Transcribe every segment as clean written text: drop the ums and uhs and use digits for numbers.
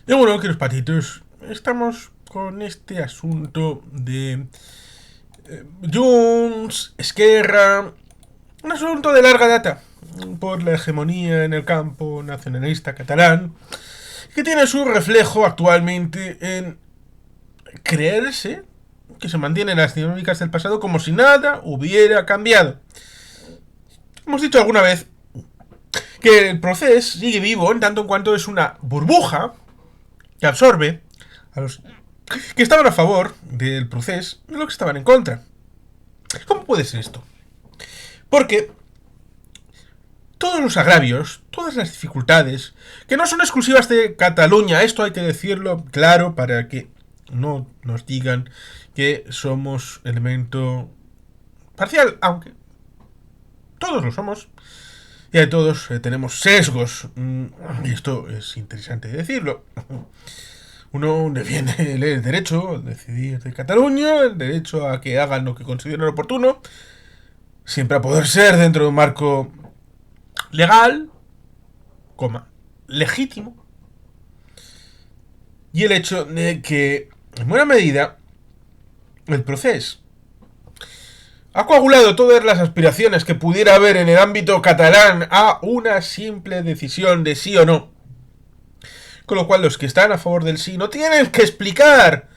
Y bueno, queridos patitos, estamos con este asunto de Junts, Esquerra, un asunto de larga data por la hegemonía en el campo nacionalista catalán, que tiene su reflejo actualmente en creerse que se mantienen las dinámicas del pasado como si nada hubiera cambiado. Hemos dicho alguna vez que el proceso sigue vivo en tanto en cuanto es una burbuja que absorbe a los que estaban a favor del proceso y los que estaban en contra. ¿Cómo puede ser esto? Porque todos los agravios, todas las dificultades, que no son exclusivas de Cataluña, esto hay que decirlo claro para que no nos digan que somos elemento parcial, aunque todos lo somos, y todos tenemos sesgos, y esto es interesante decirlo. Uno defiende el derecho a decidir de Cataluña, el derecho a que hagan lo que consideren oportuno, siempre a poder ser dentro de un marco legal, coma, legítimo, y el hecho de que, en buena medida, el proceso ha coagulado todas las aspiraciones que pudiera haber en el ámbito catalán a una simple decisión de sí o no. Con lo cual los que están a favor del sí no tienen que explicar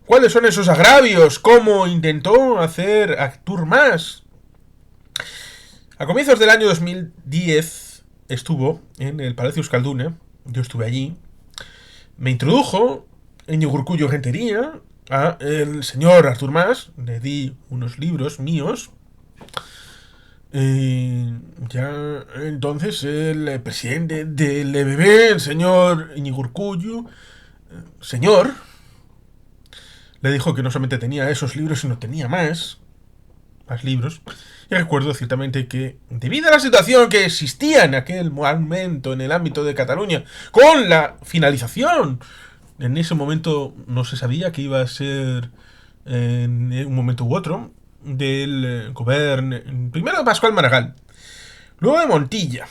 cuáles son esos agravios, cómo intentó hacer Artur Mas. A comienzos del año 2010 estuvo en el Palacio Euskalduna, yo estuve allí, me introdujo en Urkullu Rentería a el señor Artur Mas, le di unos libros míos. Ya entonces el presidente del EBB, el señor Iñigo Urkullu, señor, le dijo que no solamente tenía esos libros, sino tenía más libros. Y recuerdo ciertamente que, debido a la situación que existía en aquel momento en el ámbito de Cataluña, con la finalización, en ese momento no se sabía que iba a ser en un momento u otro, del gobierno, primero de Pascual Maragall, luego de Montilla,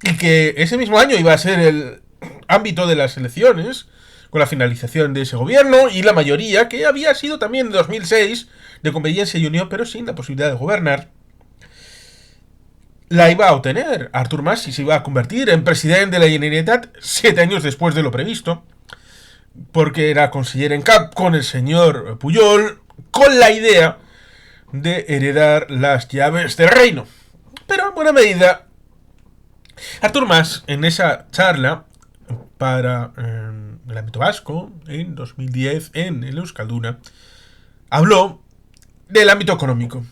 y que ese mismo año iba a ser el ámbito de las elecciones, con la finalización de ese gobierno y la mayoría, que había sido también en 2006, de Convergencia y Unión, pero sin la posibilidad de gobernar, la iba a obtener Artur Mas y se iba a convertir en presidente de la Generalitat 7 años después de lo previsto, porque era conseller en cap con el señor Pujol, con la idea de heredar las llaves del reino. Pero en buena medida, Artur Mas, en esa charla para el ámbito vasco, en 2010, en el Euskalduna, habló del ámbito económico.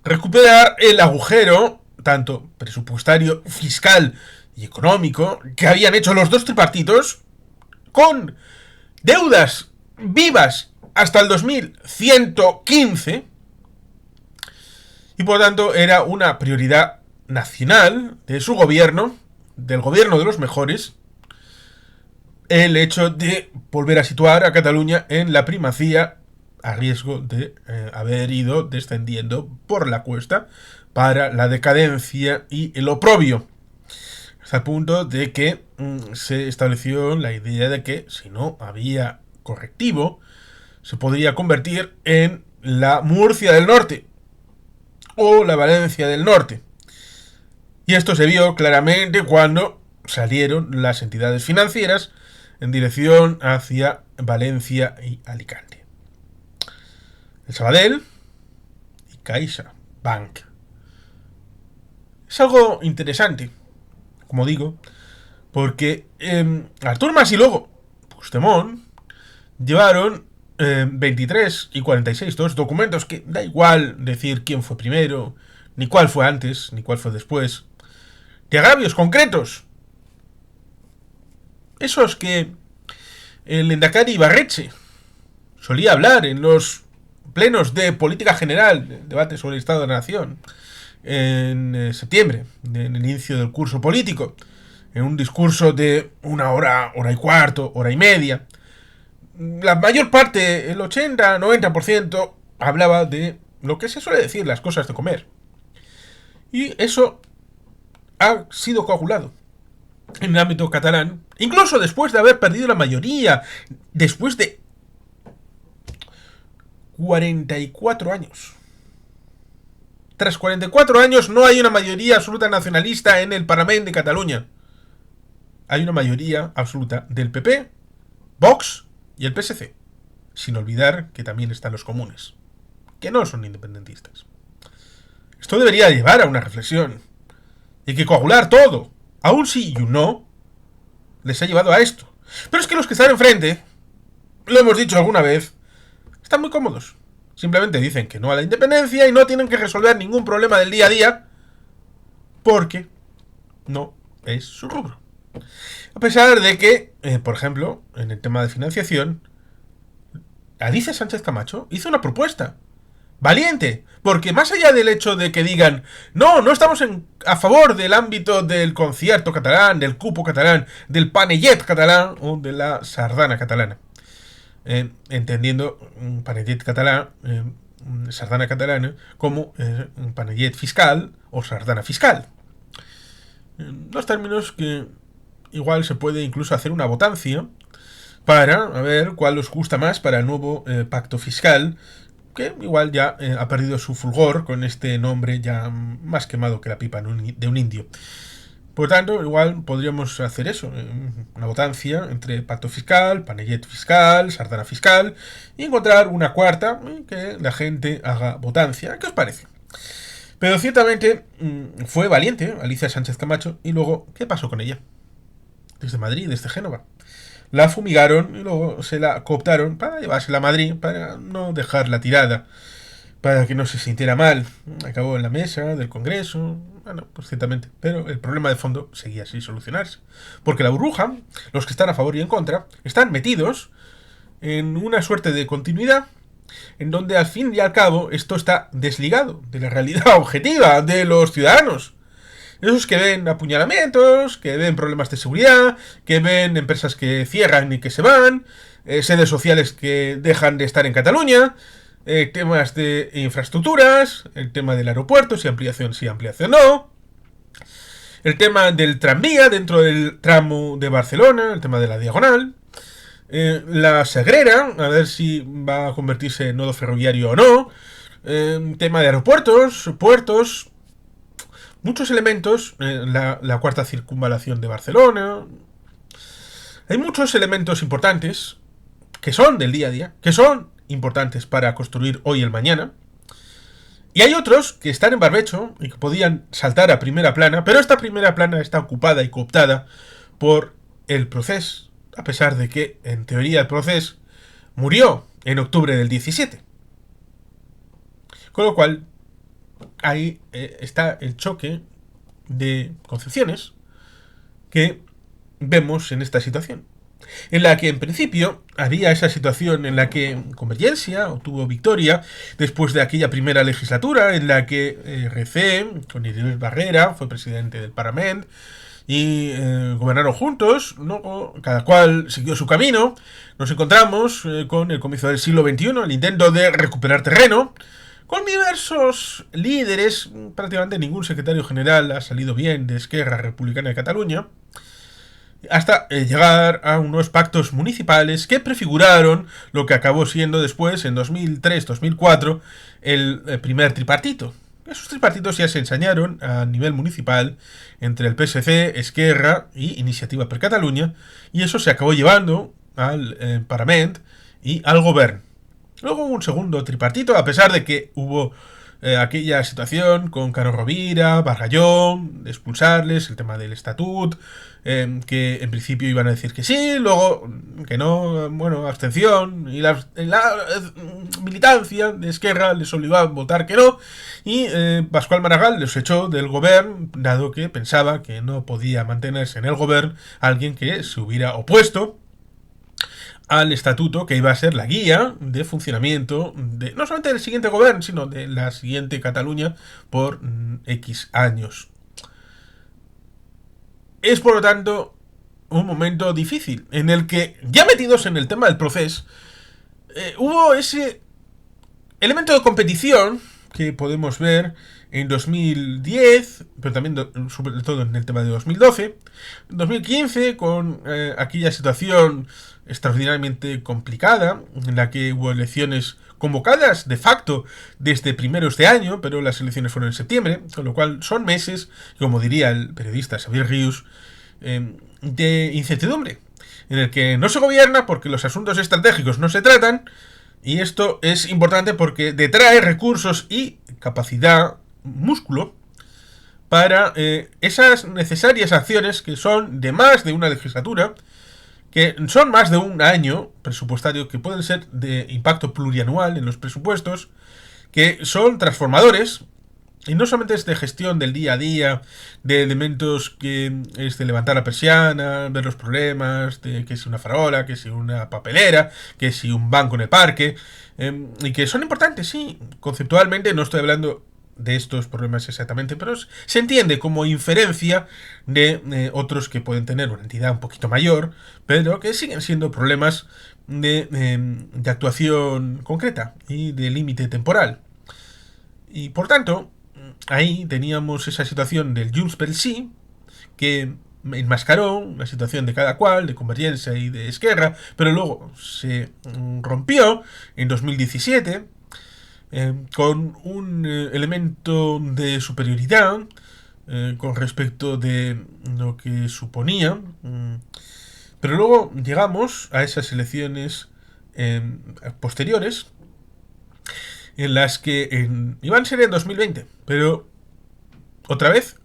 Recuperar el agujero, tanto presupuestario, fiscal y económico, que habían hecho los dos tripartitos, con deudas vivas hasta el 2115, y por tanto era una prioridad nacional de su gobierno, del gobierno de los mejores, el hecho de volver a situar a Cataluña en la primacía a riesgo de haber ido descendiendo por la cuesta para la decadencia y el oprobio. Hasta el punto de que se estableció la idea de que si no había correctivo, se podría convertir en la Murcia del Norte o la Valencia del Norte. Y esto se vio claramente cuando salieron las entidades financieras en dirección hacia Valencia y Alicante. El Sabadell y Caixa Bank. Es algo interesante, como digo, porque Artur Mas y luego Puigdemont llevaron 23 y 46, dos documentos que da igual decir quién fue primero, ni cuál fue antes, ni cuál fue después, de agravios concretos. Esos que el Lehendakari Ibarretxe solía hablar en los plenos de política general, debate sobre el Estado de la Nación, en septiembre, en el inicio del curso político, en un discurso de una hora, hora y cuarto, hora y media. La mayor parte, el 80-90%, hablaba de lo que se suele decir, las cosas de comer. Y eso ha sido coagulado. en el ámbito catalán, incluso después de haber perdido la mayoría, después de 44 años. Tras 44 años no hay una mayoría absoluta nacionalista en el Parlament de Cataluña. Hay una mayoría absoluta del PP, Vox y el PSC. Sin olvidar que también están los comunes, que no son independentistas. Esto debería llevar a una reflexión. Hay que coagular todo. Aún si y un no les ha llevado a esto. Pero es que los que están enfrente, lo hemos dicho alguna vez, están muy cómodos. Simplemente dicen que no a la independencia y no tienen que resolver ningún problema del día a día porque no es su rubro. A pesar de que, por ejemplo, en el tema de financiación, Alicia Sánchez Camacho hizo una propuesta valiente, porque más allá del hecho de que digan no estamos a favor del ámbito del concierto catalán, del cupo catalán, del panellet catalán o de la sardana catalana, entendiendo un panellet catalán, sardana catalana, como un panellet fiscal o sardana fiscal. Dos términos que igual se puede incluso hacer una votancia para ver cuál os gusta más para el nuevo pacto fiscal, que igual ya ha perdido su fulgor con este nombre ya más quemado que la pipa de un indio. Por tanto, igual podríamos hacer eso, una votancia entre pacto fiscal, panellet fiscal, sardana fiscal, y encontrar una cuarta que la gente haga votancia. ¿Qué os parece? Pero ciertamente fue valiente Alicia Sánchez Camacho, y luego, ¿qué pasó con ella? Desde Madrid, desde Génova. La fumigaron y luego se la cooptaron para llevársela a Madrid, para no dejarla tirada, para que no se sintiera mal. Acabó en la mesa del Congreso, bueno, pues ciertamente, pero el problema de fondo seguía sin solucionarse. Porque la burbuja, los que están a favor y en contra, están metidos en una suerte de continuidad en donde al fin y al cabo esto está desligado de la realidad objetiva de los ciudadanos. Esos que ven apuñalamientos, que ven problemas de seguridad, que ven empresas que cierran y que se van, sedes sociales que dejan de estar en Cataluña, temas de infraestructuras, el tema del aeropuerto, si ampliación no, el tema del tranvía dentro del tramo de Barcelona, el tema de la diagonal, la Sagrera, a ver si va a convertirse en nodo ferroviario o no, tema de aeropuertos, puertos, muchos elementos, la cuarta circunvalación de Barcelona. Hay muchos elementos importantes que son del día a día, que son importantes para construir hoy el mañana. Y hay otros que están en barbecho y que podían saltar a primera plana, pero esta primera plana está ocupada y cooptada por el Procés, a pesar de que, en teoría, el Procés murió en octubre del 17. Con lo cual, ahí está el choque de concepciones que vemos en esta situación, en la que en principio había esa situación en la que Convergencia obtuvo victoria después de aquella primera legislatura en la que RC, con Irene Barrera, fue presidente del Parlament y gobernaron juntos. Luego cada cual siguió su camino. Nos encontramos con el comienzo del siglo XXI, el intento de recuperar terreno, con diversos líderes. Prácticamente ningún secretario general ha salido bien de Esquerra Republicana de Cataluña, hasta llegar a unos pactos municipales que prefiguraron lo que acabó siendo después, en 2003-2004, el primer tripartito. Esos tripartitos ya se ensañaron a nivel municipal entre el PSC, Esquerra y Iniciativa per Catalunya, y eso se acabó llevando al Parlament y al Govern. Luego hubo un segundo tripartito, a pesar de que hubo aquella situación con Caro Rovira, Bargallón, de expulsarles, el tema del estatut, que en principio iban a decir que sí, luego que no, bueno, abstención, y la militancia de Esquerra les obligó a votar que no, y Pascual Maragall les echó del Govern, dado que pensaba que no podía mantenerse en el Govern alguien que se hubiera opuesto al estatuto que iba a ser la guía de funcionamiento de no solamente del siguiente gobierno, sino de la siguiente Cataluña por X años. Es por lo tanto un momento difícil en el que, ya metidos en el tema del proceso, hubo ese elemento de competición que podemos ver en 2010, pero también sobre todo en el tema de 2012, 2015 con aquella situación extraordinariamente complicada en la que hubo elecciones convocadas de facto desde primeros de año, pero las elecciones fueron en septiembre, con lo cual son meses, como diría el periodista Xavier Rius, de incertidumbre, en el que no se gobierna porque los asuntos estratégicos no se tratan, y esto es importante porque detrae recursos y capacidad, músculo, para esas necesarias acciones que son de más de una legislatura, que son más de un año presupuestario, que pueden ser de impacto plurianual en los presupuestos, que son transformadores, y no solamente es de gestión del día a día, de elementos que es de levantar la persiana, ver los problemas, de que si una farola, que si una papelera, que si un banco en el parque, y que son importantes, sí, conceptualmente no estoy hablando de estos problemas exactamente, pero se entiende como inferencia de otros que pueden tener una entidad un poquito mayor, pero que siguen siendo problemas de actuación concreta y de límite temporal. Y por tanto, ahí teníamos esa situación del Junts pel Sí, que enmascaró una situación de cada cual, de Convergencia y de Esquerra, pero luego se rompió en 2017 con un elemento de superioridad con respecto de lo que suponía. Pero luego llegamos a esas elecciones posteriores, en las que iban a ser en 2020, pero otra vez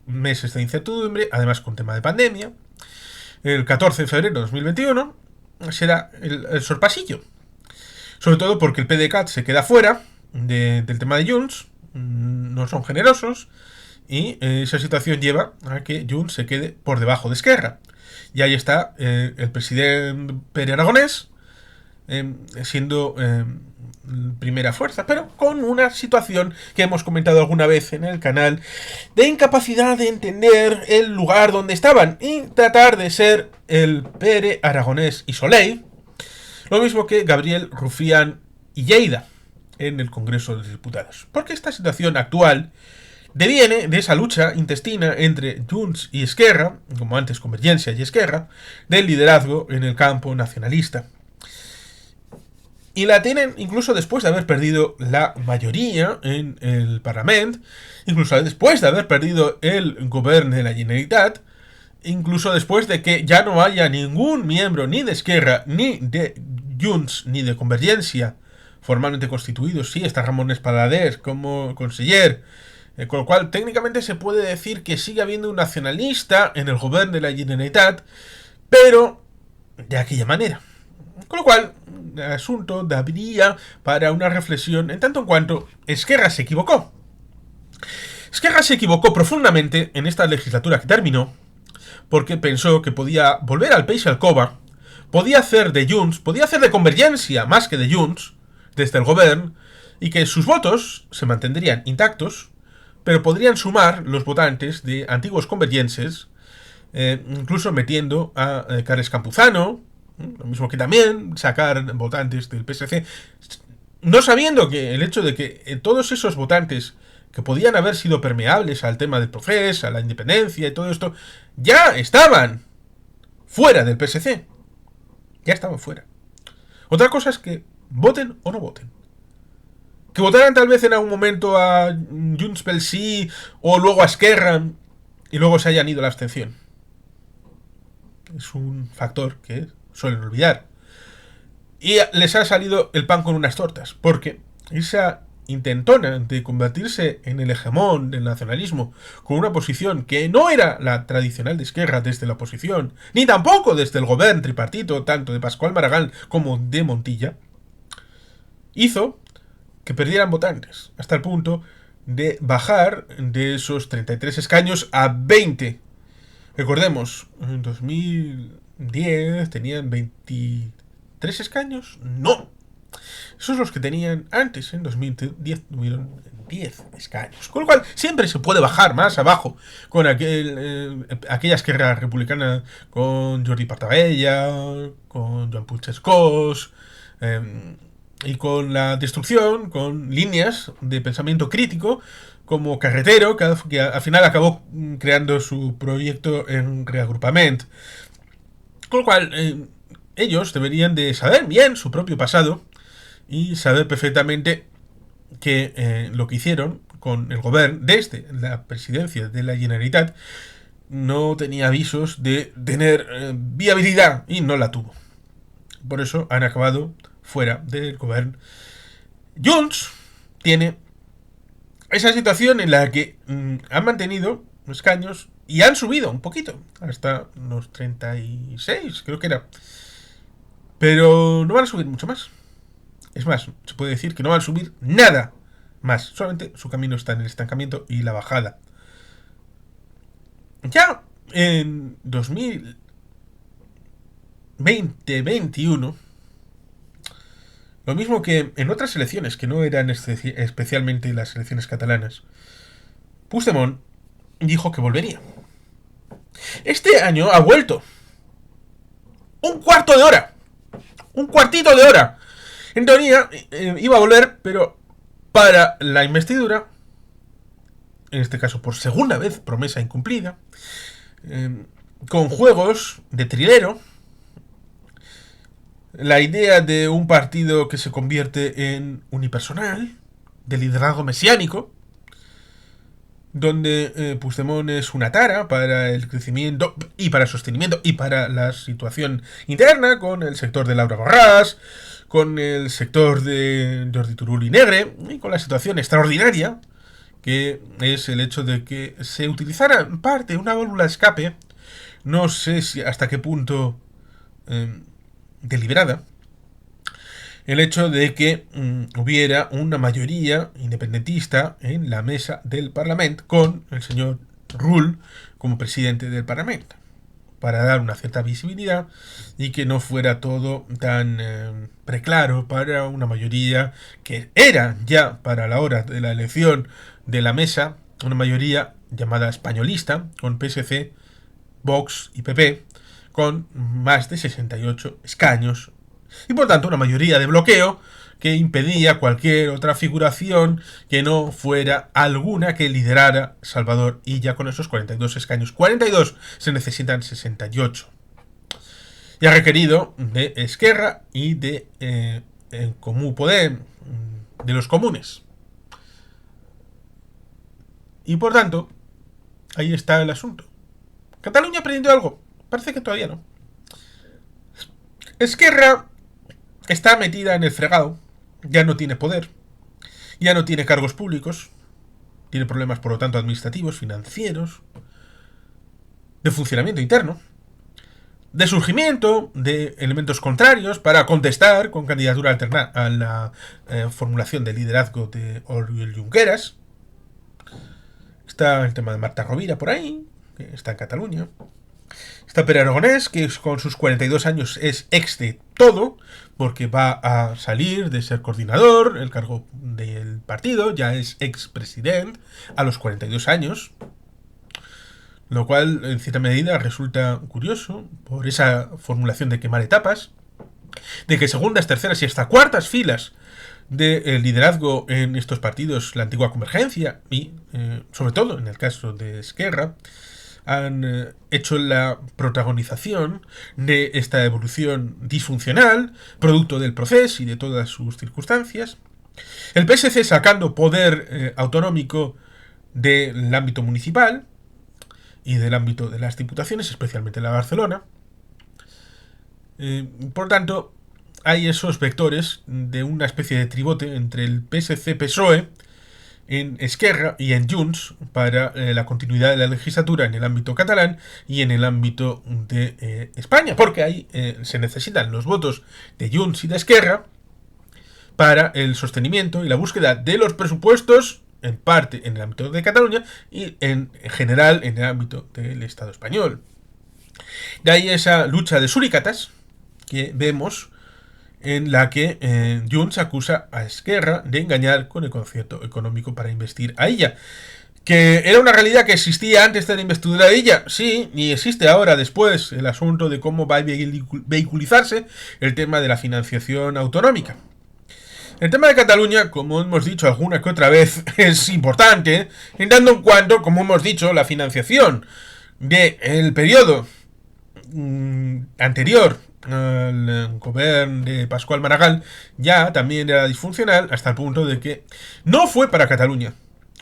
meses de incertidumbre, además con tema de pandemia. El 14 de febrero de 2021 será el sorpasillo, sobre todo porque el PDeCAT se queda fuera del tema de Junts, no son generosos, y esa situación lleva a que Junts se quede por debajo de Esquerra. Y ahí está el presidente Pere Aragonés siendo primera fuerza, pero con una situación que hemos comentado alguna vez en el canal, de incapacidad de entender el lugar donde estaban y tratar de ser el Pere Aragonés y Soleil, lo mismo que Gabriel Rufián y Lleida en el Congreso de los Diputados. Porque esta situación actual deviene de esa lucha intestina entre Junts y Esquerra, como antes Convergencia y Esquerra, del liderazgo en el campo nacionalista. Y la tienen incluso después de haber perdido la mayoría en el Parlamento, incluso después de haber perdido el gobierno de la Generalitat, incluso después de que ya no haya ningún miembro ni de Esquerra, ni de Junts, ni de Convergencia formalmente constituidos. Sí, está Ramón Espadaler como conseller, con lo cual técnicamente se puede decir que sigue habiendo un nacionalista en el gobierno de la Generalitat, pero de aquella manera. Con lo cual, el asunto daría para una reflexión en tanto en cuanto Esquerra se equivocó. Esquerra se equivocó profundamente en esta legislatura que terminó, porque pensó que podía volver al país alcoba, podía hacer de Junts, podía hacer de Convergencia más que de Junts, desde el gobierno, y que sus votos se mantendrían intactos, pero podrían sumar los votantes de antiguos convergenses, incluso metiendo a Carles Campuzano, lo mismo que también sacar votantes del PSC, no sabiendo que el hecho de que todos esos votantes que podían haber sido permeables al tema del proceso, a la independencia y todo esto, ya estaban fuera del PSC. Ya estaban fuera. Otra cosa es que voten o no voten. Que votaran tal vez en algún momento a Junts pel Sí o luego a Esquerra y luego se hayan ido a la abstención. Es un factor que suelen olvidar. Y les ha salido el pan con unas tortas, porque esa intentona de convertirse en el hegemón del nacionalismo con una posición que no era la tradicional de Esquerra desde la oposición, ni tampoco desde el gobierno tripartito, tanto de Pascual Maragall como de Montilla, hizo que perdieran votantes, hasta el punto de bajar de esos 33 escaños a 20. Recordemos, en 2010 tenían 23 escaños. No. Esos los que tenían antes, en 2010 tuvieron 10 escaños. Con lo cual, siempre se puede bajar más abajo con aquella Esquerra Republicana, con Jordi Partabella, con Joan Puigcercós, y con la destrucción, con líneas de pensamiento crítico, como Carretero, que al final acabó creando su proyecto en Reagrupament. Con lo cual, ellos deberían de saber bien su propio pasado y saber perfectamente que lo que hicieron con el gobierno desde la presidencia de la Generalitat no tenía avisos de tener viabilidad y no la tuvo. Por eso han acabado fuera del gobierno. Junts tiene esa situación en la que han mantenido escaños y han subido un poquito, hasta los 36, creo que era. Pero no van a subir mucho más. Es más, se puede decir que no van a subir nada más. Solamente su camino está en el estancamiento y la bajada. Ya en 2020-21, lo mismo que en otras elecciones que no eran especialmente las elecciones catalanas, Puigdemont dijo que volvería. Este año ha vuelto. Un cuarto de hora. Un cuartito de hora. En teoría iba a volver, pero para la investidura, en este caso por segunda vez, promesa incumplida, con juegos de trilero, la idea de un partido que se convierte en unipersonal, de liderazgo mesiánico, donde Puigdemont es una tara para el crecimiento y para el sostenimiento y para la situación interna, con el sector de Laura Borràs, con el sector de Jordi Turull y Negre, y con la situación extraordinaria que es el hecho de que se utilizara en parte una válvula de escape, no sé si hasta qué punto deliberada, el hecho de que hubiera una mayoría independentista en la mesa del Parlamento con el señor Rull como presidente del Parlamento, para dar una cierta visibilidad y que no fuera todo tan preclaro para una mayoría que era ya para la hora de la elección de la mesa, una mayoría llamada españolista, con PSC, Vox y PP, con más de 68 escaños, y por tanto una mayoría de bloqueo que impedía cualquier otra figuración que no fuera alguna que liderara Salvador Illa con esos 42 escaños. 42, se necesitan 68. Y ha requerido de Esquerra y de Comú Podem, de los comunes. Y por tanto, ahí está el asunto. ¿Cataluña ha aprendido algo? Parece que todavía no. Esquerra está metida en el fregado, ya no tiene poder, ya no tiene cargos públicos, tiene problemas por lo tanto administrativos, financieros, de funcionamiento interno, de surgimiento de elementos contrarios para contestar con candidatura alterna a la formulación de liderazgo de Oriol Junqueras. Está el tema de Marta Rovira por ahí, que está en Cataluña. Está Pere Aragonés, que con sus 42 años es ex de todo, porque va a salir de ser coordinador, el cargo del partido, ya es ex presidente a los 42 años. Lo cual, en cierta medida, resulta curioso por esa formulación de quemar etapas, de que segundas, terceras y hasta cuartas filas de liderazgo en estos partidos, la antigua Convergencia y, sobre todo, en el caso de Esquerra, han hecho la protagonización de esta evolución disfuncional, producto del proceso y de todas sus circunstancias. El PSC sacando poder autonómico del ámbito municipal y del ámbito de las diputaciones, especialmente la de Barcelona. Por tanto, hay esos vectores de una especie de tribote entre el PSC-PSOE en Esquerra y en Junts para la continuidad de la legislatura en el ámbito catalán y en el ámbito de España, porque ahí se necesitan los votos de Junts y de Esquerra para el sostenimiento y la búsqueda de los presupuestos, en parte en el ámbito de Cataluña y en general en el ámbito del Estado español. De ahí esa lucha de suricatas que vemos, en la que Junts acusa a Esquerra de engañar con el concierto económico para investir a ella. ¿Que era una realidad que existía antes de la investidura de ella? Sí, y existe ahora después el asunto de cómo va a vehiculizarse el tema de la financiación autonómica. El tema de Cataluña, como hemos dicho alguna que otra vez, es importante, en tanto en cuanto, como hemos dicho, la financiación del periodo anterior al gobierno de Pascual Maragall ya también era disfuncional, hasta el punto de que no fue para Cataluña,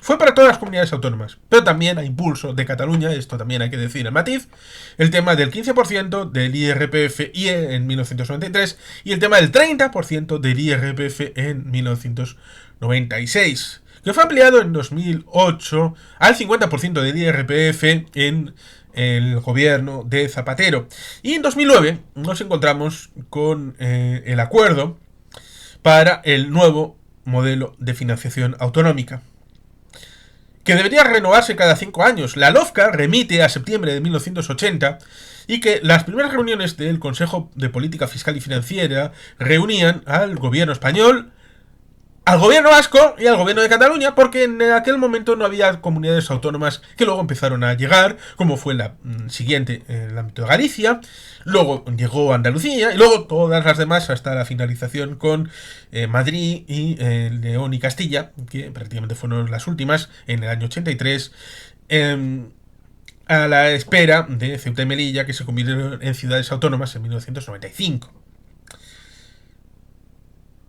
fue para todas las comunidades autónomas, pero también a impulso de Cataluña, esto también hay que decir el matiz, el tema del 15% del IRPF en 1993 y el tema del 30% del IRPF en 1996, que fue ampliado en 2008 al 50% del IRPF en el gobierno de Zapatero. Y en 2009 nos encontramos con el acuerdo para el nuevo modelo de financiación autonómica, que debería renovarse cada 5 años. La LOFCA remite a septiembre de 1980 y que las primeras reuniones del Consejo de Política Fiscal y Financiera reunían al gobierno español, al gobierno vasco y al gobierno de Cataluña, porque en aquel momento no había comunidades autónomas que luego empezaron a llegar, como fue la siguiente en el ámbito de Galicia, luego llegó Andalucía y luego todas las demás hasta la finalización con Madrid y León y Castilla, que prácticamente fueron las últimas en el año 83, a la espera de Ceuta y Melilla, que se convirtieron en ciudades autónomas en 1995.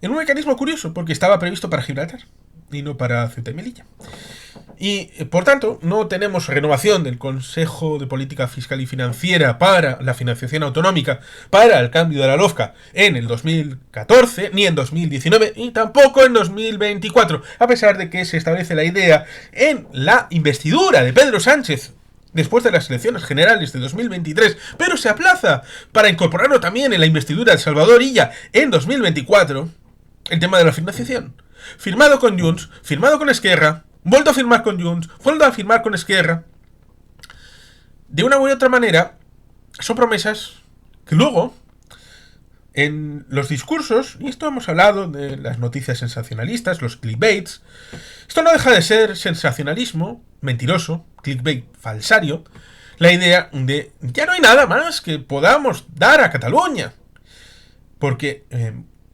En un mecanismo curioso, porque estaba previsto para Gibraltar y no para Ceuta y Melilla. Y, por tanto, no tenemos renovación del Consejo de Política Fiscal y Financiera para la financiación autonómica, para el cambio de la LOFCA en el 2014, ni en 2019, y tampoco en 2024, a pesar de que se establece la idea en la investidura de Pedro Sánchez después de las elecciones generales de 2023, pero se aplaza para incorporarlo también en la investidura de Salvador Illa en 2024, el tema de la financiación. Firmado con Junts, firmado con Esquerra, vuelto a firmar con Junts, vuelto a firmar con Esquerra. De una u otra manera, son promesas que luego, en los discursos, y esto hemos hablado de las noticias sensacionalistas, los clickbaits, esto no deja de ser sensacionalismo mentiroso, clickbait falsario, la idea de ya no hay nada más que podamos dar a Cataluña. Porque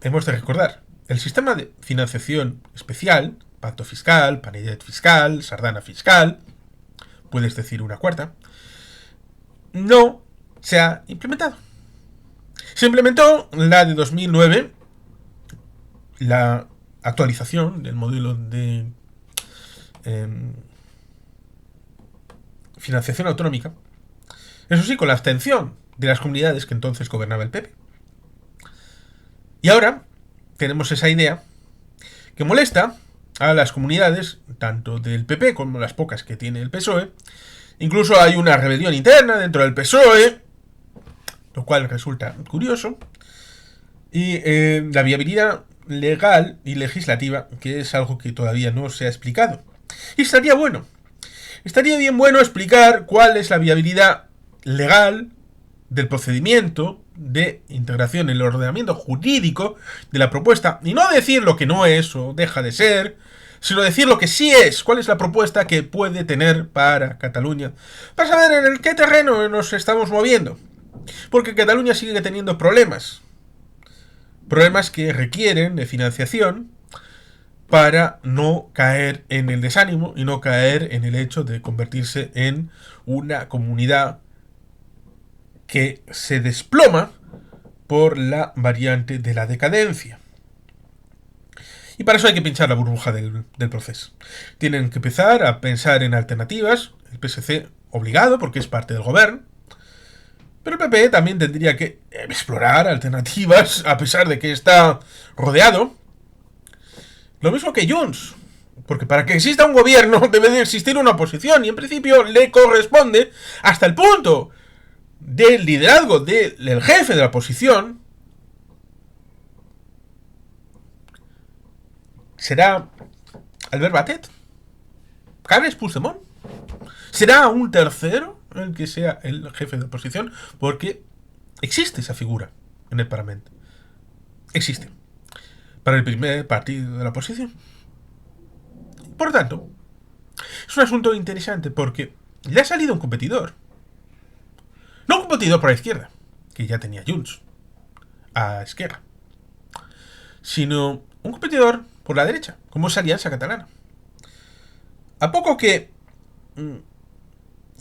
hemos de recordar, el sistema de financiación especial, pacto fiscal, panellet fiscal, sardana fiscal, puedes decir una cuarta, no se ha implementado. Se implementó la de 2009, la actualización del modelo de financiación autonómica, eso sí, con la abstención de las comunidades que entonces gobernaba el PP. Y ahora tenemos esa idea que molesta a las comunidades, tanto del PP como las pocas que tiene el PSOE. Incluso hay una rebelión interna dentro del PSOE, lo cual resulta curioso. Y la viabilidad legal y legislativa, que es algo que todavía no se ha explicado. Y estaría bien bueno explicar cuál es la viabilidad legal del procedimiento de integración en el ordenamiento jurídico de la propuesta, y no decir lo que no es o deja de ser, sino decir lo que sí es, cuál es la propuesta que puede tener para Cataluña, para saber en el qué terreno nos estamos moviendo, porque Cataluña sigue teniendo problemas que requieren de financiación para no caer en el desánimo y no caer en el hecho de convertirse en una comunidad que se desploma por la variante de la decadencia. Y para eso hay que pinchar la burbuja del proceso. Tienen que empezar a pensar en alternativas, el PSC obligado porque es parte del gobierno, pero el PP también tendría que explorar alternativas a pesar de que está rodeado. Lo mismo que Junts, porque para que exista un gobierno debe de existir una oposición y en principio le corresponde hasta el punto del liderazgo del jefe de la oposición. ¿Será Albert Batet? ¿Carles Puigdemont? ¿Será un tercero el que sea el jefe de la oposición? Porque existe esa figura en el Parlamento. Existe. Para el primer partido de la oposición. Por tanto, es un asunto interesante porque le ha salido un competidor. No un competidor por la izquierda, que ya tenía Junts a Esquerra, sino un competidor por la derecha, como es Alianza Catalana. A poco que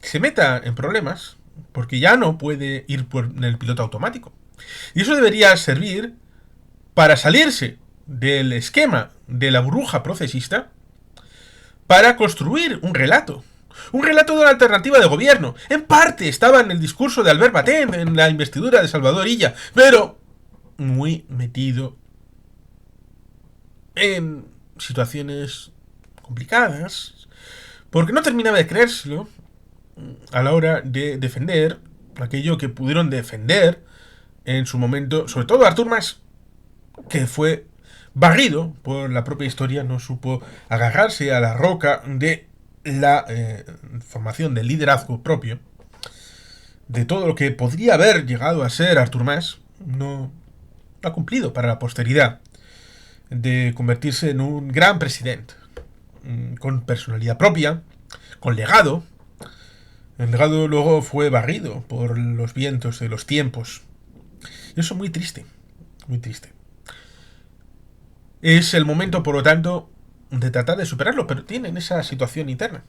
se meta en problemas, porque ya no puede ir por el piloto automático. Y eso debería servir para salirse del esquema de la burbuja procesista para construir un relato. Un relato de una alternativa de gobierno. En parte estaba en el discurso de Albert Batén, en la investidura de Salvador Illa, pero muy metido en situaciones complicadas, porque no terminaba de creérselo a la hora de defender aquello que pudieron defender en su momento, sobre todo Artur Mas, que fue barrido por la propia historia, no supo agarrarse a la roca de la formación del liderazgo propio, de todo lo que podría haber llegado a ser Artur Mas, no ha cumplido para la posteridad de convertirse en un gran presidente, con personalidad propia, con legado. El legado luego fue barrido por los vientos de los tiempos. Y eso es muy triste, muy triste. Es el momento, por lo tanto, de tratar de superarlo, pero tienen esa situación interna.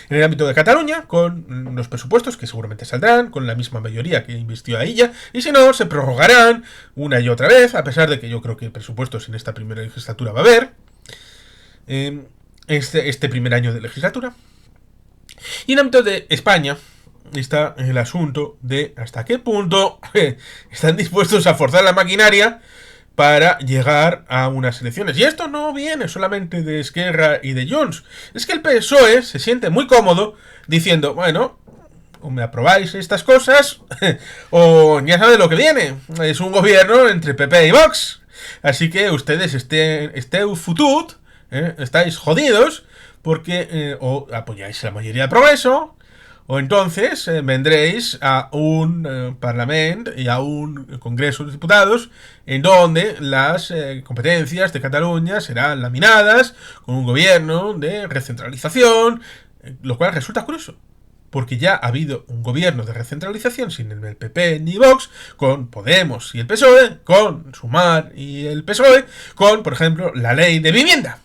En el ámbito de Cataluña, con los presupuestos que seguramente saldrán, con la misma mayoría que invirtió a ella, y si no, se prorrogarán una y otra vez, a pesar de que yo creo que presupuestos en esta primera legislatura va a haber, este primer año de legislatura. Y en el ámbito de España está el asunto de hasta qué punto están dispuestos a forzar la maquinaria para llegar a unas elecciones. Y esto no viene solamente de Esquerra y de Junts. Es que el PSOE se siente muy cómodo diciendo, bueno, o me aprobáis estas cosas, o ya sabe lo que viene. Es un gobierno entre PP y Vox. Así que ustedes esteu futut, estáis jodidos, porque o apoyáis la mayoría de progreso, o entonces vendréis a un Parlamento y a un Congreso de Diputados en donde las competencias de Cataluña serán laminadas con un gobierno de recentralización, lo cual resulta curioso, porque ya ha habido un gobierno de recentralización sin el PP ni Vox, con Podemos y el PSOE, con Sumar y el PSOE, con, por ejemplo, la ley de vivienda.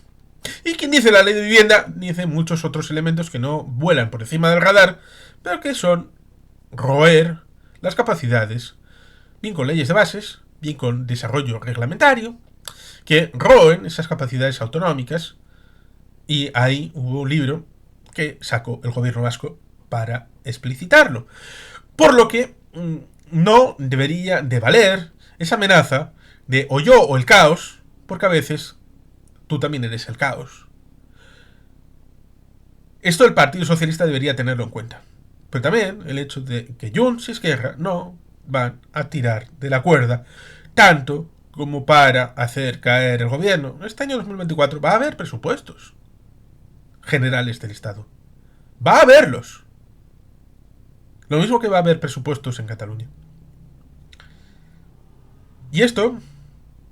Y quien dice la ley de vivienda dice muchos otros elementos que no vuelan por encima del radar, pero que son roer las capacidades, bien con leyes de bases, bien con desarrollo reglamentario, que roen esas capacidades autonómicas. Y ahí hubo un libro que sacó el gobierno vasco para explicitarlo. Por lo que no debería de valer esa amenaza de o yo o el caos, porque a veces tú también eres el caos. Esto el Partido Socialista debería tenerlo en cuenta. Pero también el hecho de que Junts y Esquerra no van a tirar de la cuerda tanto como para hacer caer el gobierno. Este año 2024 va a haber presupuestos generales del Estado. Va a haberlos. Lo mismo que va a haber presupuestos en Cataluña. Y esto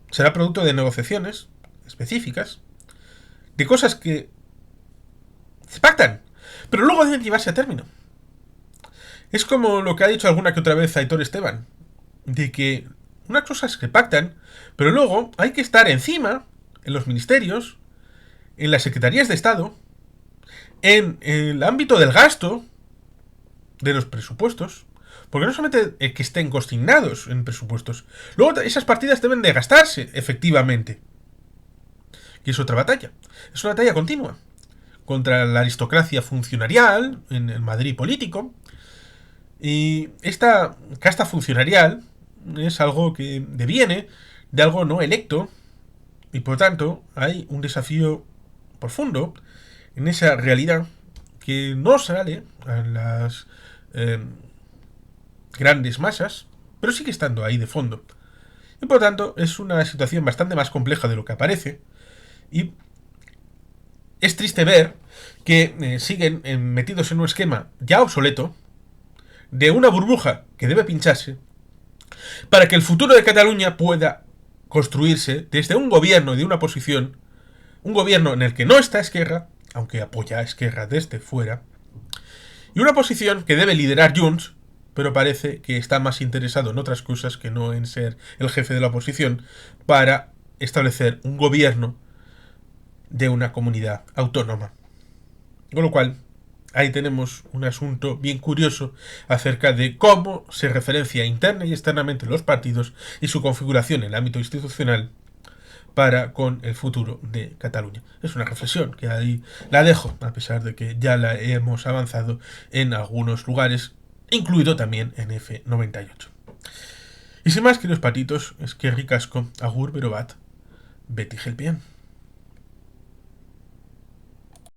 será producto de negociaciones específicas, de cosas que se pactan, pero luego deben llevarse a término. Es como lo que ha dicho alguna que otra vez Aitor Esteban, de que unas cosas que pactan, pero luego hay que estar encima, en los ministerios, en las secretarías de Estado, en el ámbito del gasto de los presupuestos, porque no solamente que estén consignados en presupuestos, luego esas partidas deben de gastarse efectivamente. Y es otra batalla. Es una batalla continua contra la aristocracia funcionarial en el Madrid político. Y esta casta funcionarial es algo que deviene de algo no electo. Y por tanto hay un desafío profundo en esa realidad que no sale a las grandes masas, pero sigue estando ahí de fondo. Y por tanto es una situación bastante más compleja de lo que aparece. Y es triste ver que siguen metidos en un esquema ya obsoleto de una burbuja que debe pincharse para que el futuro de Cataluña pueda construirse desde un gobierno y de una posición, un gobierno en el que no está Esquerra, aunque apoya a Esquerra desde fuera, y una posición que debe liderar Junts, pero parece que está más interesado en otras cosas que no en ser el jefe de la oposición, para establecer un gobierno de una comunidad autónoma. Con lo cual, ahí tenemos un asunto bien curioso acerca de cómo se referencia interna y externamente los partidos y su configuración en el ámbito institucional para con el futuro de Cataluña. Es una reflexión que ahí la dejo, a pesar de que ya la hemos avanzado en algunos lugares, incluido también en F98. Y sin más, queridos patitos, es que ricasco, agur, berobat, Betty Gelpien.